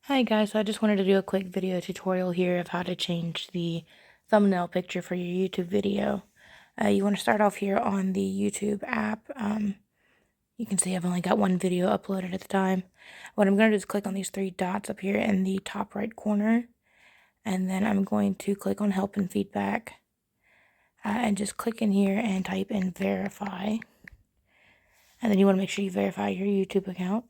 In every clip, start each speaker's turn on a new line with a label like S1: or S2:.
S1: Hi guys, so I just wanted to do a quick video tutorial here of how to change the thumbnail picture for your YouTube video. You want to start off here on the YouTube app. You can see I've only got one video uploaded at the time. What I'm going to do is click on these three dots up here in the top right corner, and then I'm going to click on help and feedback, and just click in here and type in verify. And then you want to make sure you verify your YouTube account.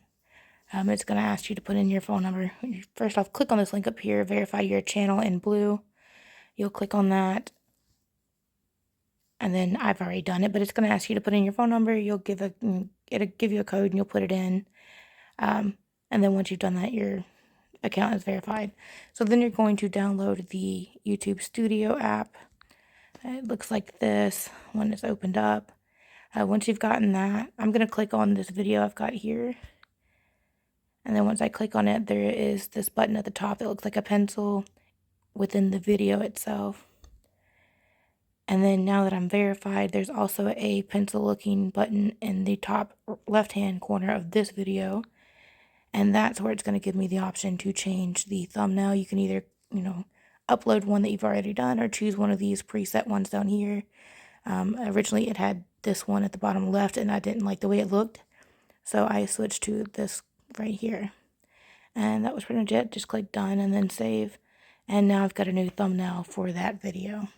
S1: It's going to ask you to put in your phone number. First off, click on this link up here, verify your channel in blue. You'll click on that, and then I've already done it, but it's going to ask you to put in your phone number. It'll give you a code, and you'll put it in. And then once you've done that, your account is verified. So then you're going to download the YouTube Studio app. It looks like this when it's opened up. Once you've gotten that, I'm going to click on this video I've got here. And then once I click on it, there is this button at the top that looks like a pencil within the video itself. And then now that I'm verified, there's also a pencil looking button in the top left hand corner of this video. And that's where it's going to give me the option to change the thumbnail. You can either, upload one that you've already done or choose one of these preset ones down here. Originally it had this one at the bottom left and I didn't like the way it looked. So I switched to this right here. And that was pretty much it. Just click done and then save. And now I've got a new thumbnail for that video.